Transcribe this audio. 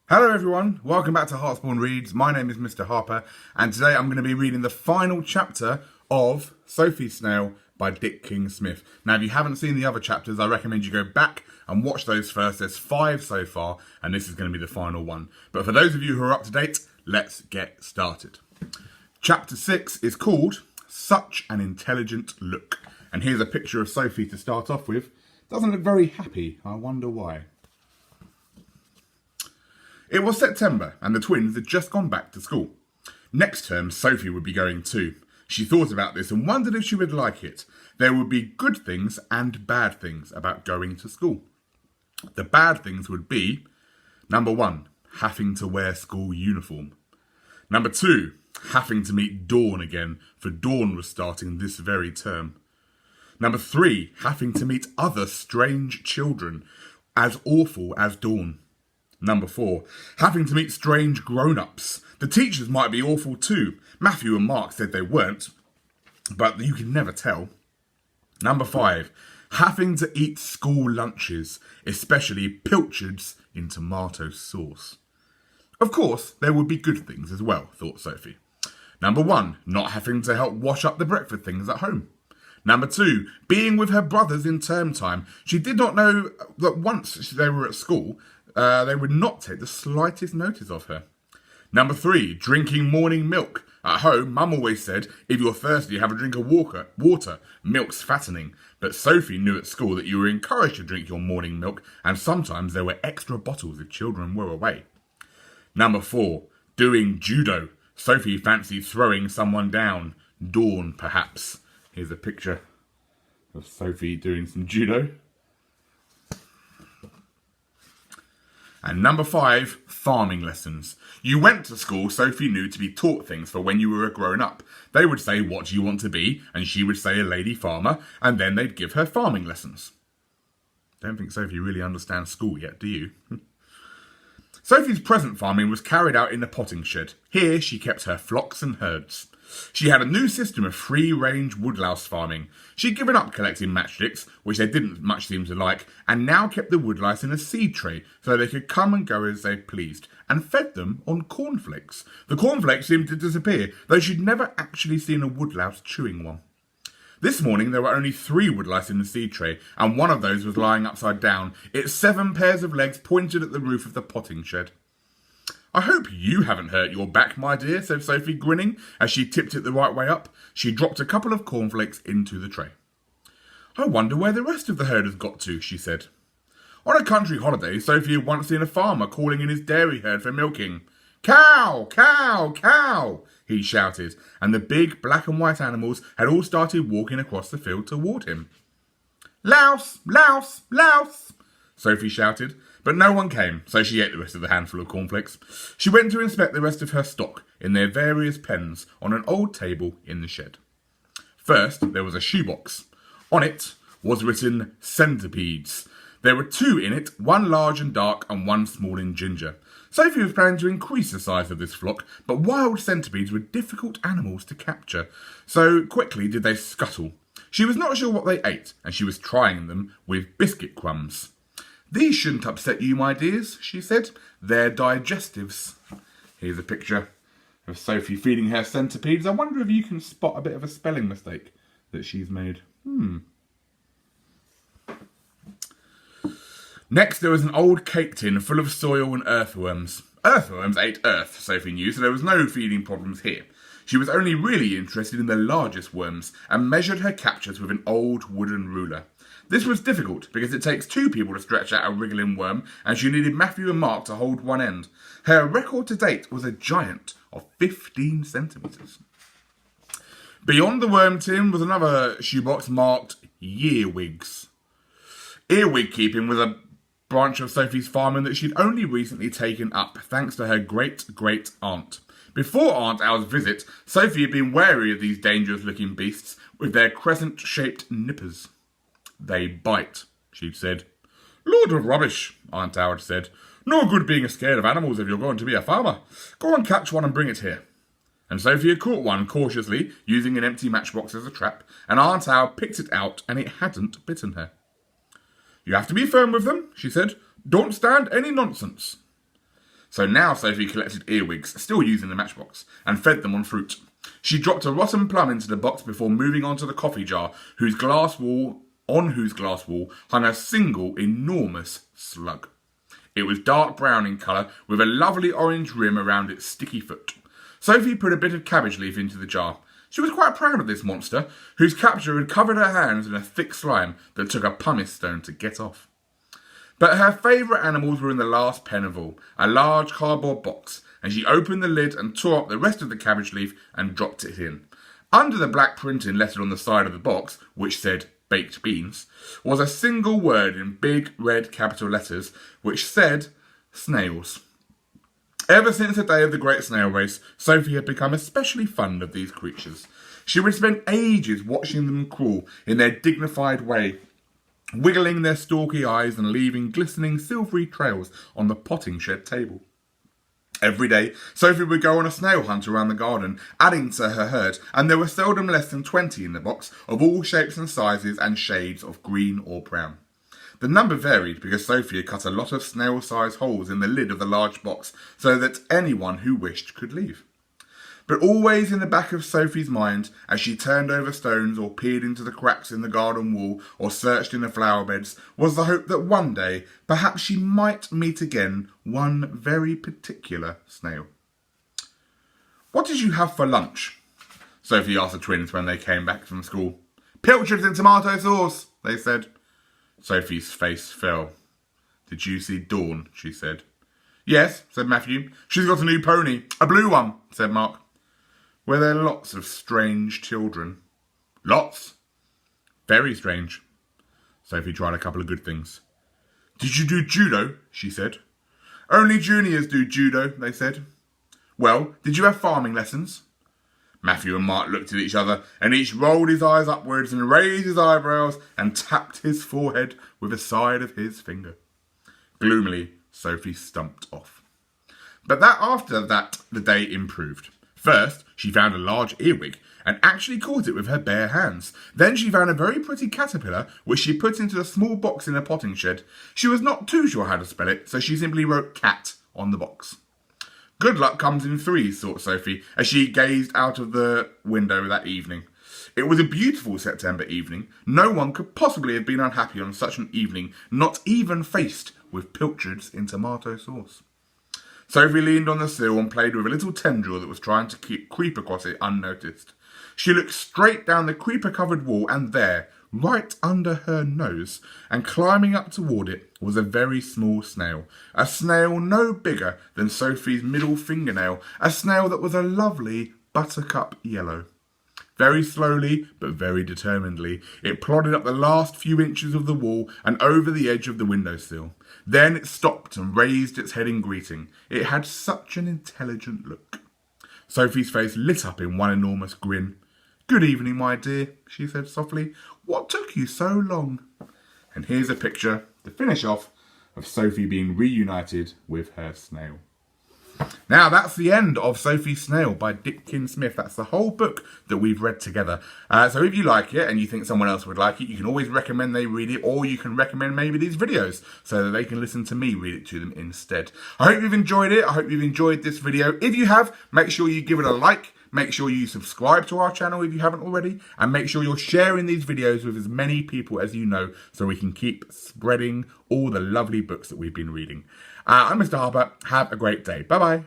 Hello everyone, welcome back to Heartspawn Reads. My name is Mr. Harper, and today I'm going to be reading the final chapter of Sophie, Snail by Dick King-Smith. Now, if you haven't seen the other chapters, I recommend you go back and watch those first. There's 5 so far, and this is going to be the final one. But for those of you who are up to date, let's get started. Chapter 6 is called Such an Intelligent Look. And here's a picture of Sophie to start off with. Doesn't look very happy. I wonder why. It was September, and the twins had just gone back to school. Next term, Sophie would be going too. She thought about this and wondered if she would like it. There would be good things and bad things about going to school. The bad things would be, number 1, having to wear school uniform. Number 2, having to meet Dawn again, for Dawn was starting this very term. Number 3, having to meet other strange children, as awful as Dawn. Number 4, having to meet strange grown-ups. The teachers might be awful too. Matthew and Mark said they weren't, but you can never tell. Number 5, having to eat school lunches, especially pilchards in tomato sauce. Of course, there would be good things as well, thought Sophie. Number 1, not having to help wash up the breakfast things at home. Number 2, being with her brothers in term time. She did not know that once they were at school, they would not take the slightest notice of her. Number 3, drinking morning milk. At home, Mum always said, if you're thirsty, have a drink of water. Milk's fattening. But Sophie knew at school that you were encouraged to drink your morning milk, and sometimes there were extra bottles if children were away. Number 4, doing judo. Sophie fancied throwing someone down. Dawn, perhaps. Here's a picture of Sophie doing some judo. And number 5, farming lessons. You went to school, Sophie knew, to be taught things for when you were a grown-up. They would say, what do you want to be? And she would say a lady farmer, and then they'd give her farming lessons. Don't think Sophie really understands school yet, do you? Sophie's present farming was carried out in the potting shed. Here she kept her flocks and herds. She had a new system of free-range woodlouse farming. She'd given up collecting matchsticks, which they didn't much seem to like, and now kept the woodlice in a seed tray so they could come and go as they pleased, and fed them on cornflakes. The cornflakes seemed to disappear, though she'd never actually seen a woodlouse chewing one. This morning there were only 3 woodlice in the seed tray, and one of those was lying upside down. Its 7 pairs of legs pointed at the roof of the potting shed. I hope you haven't hurt your back, my dear, said Sophie, grinning, as she tipped it the right way up. She dropped a couple of cornflakes into the tray. I wonder where the rest of the herd has got to, she said. On a country holiday, Sophie had once seen a farmer calling in his dairy herd for milking. Cow, cow, cow, he shouted, and the big black and white animals had all started walking across the field toward him. Louse, louse, louse, Sophie shouted, but no one came, so she ate the rest of the handful of cornflakes. She went to inspect the rest of her stock in their various pens on an old table in the shed. First, there was a shoebox. On it was written centipedes. There were 2 in it, one large and dark and one small and ginger. Sophie was planning to increase the size of this flock, but wild centipedes were difficult animals to capture, so quickly did they scuttle. She was not sure what they ate, and she was trying them with biscuit crumbs. These shouldn't upset you, my dears, she said. They're digestives. Here's a picture of Sophie feeding her centipedes. I wonder if you can spot a bit of a spelling mistake that she's made. Next, there was an old cake tin full of soil and earthworms. Earthworms ate earth, Sophie knew, so there was no feeding problems here. She was only really interested in the largest worms and measured her captures with an old wooden ruler. This was difficult because it takes 2 people to stretch out a wriggling worm, and she needed Matthew and Mark to hold one end. Her record to date was a giant of 15 centimetres. Beyond the worm tin was another shoebox marked Yearwigs. Earwig keeping was a branch of Sophie's farming that she'd only recently taken up, thanks to her great-great-aunt. Before Aunt Owl's visit, Sophie had been wary of these dangerous-looking beasts with their crescent-shaped nippers. They bite, she'd said. Load of rubbish, Aunt Owl said. No good being scared of animals if you're going to be a farmer. Go and catch one and bring it here. And Sophie had caught one cautiously, using an empty matchbox as a trap, and Aunt Owl picked it out and it hadn't bitten her. You have to be firm with them, she said. Don't stand any nonsense. So now Sophie collected earwigs, still using the matchbox, and fed them on fruit. She dropped a rotten plum into the box before moving on to the coffee jar, on whose glass wall hung a single enormous slug. It was dark brown in colour, with a lovely orange rim around its sticky foot. Sophie put a bit of cabbage leaf into the jar. She was quite proud of this monster, whose capture had covered her hands in a thick slime that took a pumice stone to get off. But her favourite animals were in the last pen of all, a large cardboard box, and she opened the lid and tore up the rest of the cabbage leaf and dropped it in. Under the black printing lettered on the side of the box, which said baked beans, was a single word in big red capital letters, which said snails. Ever since the day of the Great Snail Race, Sophie had become especially fond of these creatures. She would spend ages watching them crawl in their dignified way, wiggling their stalky eyes and leaving glistening silvery trails on the potting shed table. Every day, Sophie would go on a snail hunt around the garden, adding to her herd, and there were seldom less than 20 in the box, of all shapes and sizes and shades of green or brown. The number varied because Sophie had cut a lot of snail-sized holes in the lid of the large box so that anyone who wished could leave. But always in the back of Sophie's mind, as she turned over stones or peered into the cracks in the garden wall or searched in the flower beds, was the hope that one day perhaps she might meet again one very particular snail. "What did you have for lunch?" Sophie asked the twins when they came back from school. "Pilchards and tomato sauce," they said. Sophie's face fell. "Did you see Dawn?" she said. "Yes," said Matthew. "She's got a new pony. A blue one," said Mark. "Were there lots of strange children?" "Lots. Very strange." Sophie tried a couple of good things. "Did you do judo?" she said. "Only juniors do judo," they said. "Well, did you have farming lessons?" Matthew and Mark looked at each other, and each rolled his eyes upwards and raised his eyebrows and tapped his forehead with the side of his finger. Gloomily, Sophie stumped off. But after that, the day improved. First, she found a large earwig and actually caught it with her bare hands. Then she found a very pretty caterpillar, which she put into a small box in a potting shed. She was not too sure how to spell it, so she simply wrote cat on the box. Good luck comes in threes, thought Sophie, as she gazed out of the window that evening. It was a beautiful September evening. No one could possibly have been unhappy on such an evening, not even faced with pilchards in tomato sauce. Sophie leaned on the sill and played with a little tendril that was trying to creep across it unnoticed. She looked straight down the creeper-covered wall, and there, right under her nose, and climbing up toward it, was a very small snail. A snail no bigger than Sophie's middle fingernail. A snail that was a lovely buttercup yellow. Very slowly, but very determinedly, it plodded up the last few inches of the wall and over the edge of the windowsill. Then it stopped and raised its head in greeting. It had such an intelligent look. Sophie's face lit up in one enormous grin. "Good evening, my dear," she said softly. "What took you so long?" And here's a picture, to finish off, of Sophie being reunited with her snail. Now, that's the end of Sophie Snail by Dickin Smith. That's the whole book that we've read together. So if you like it and you think someone else would like it, you can always recommend they read it, or you can recommend maybe these videos so that they can listen to me read it to them instead. I hope you've enjoyed it. I hope you've enjoyed this video. If you have, make sure you give it a like. Make sure you subscribe to our channel if you haven't already, and make sure you're sharing these videos with as many people as you know so we can keep spreading all the lovely books that we've been reading. I'm Mr. Harper. Have a great day. Bye-bye.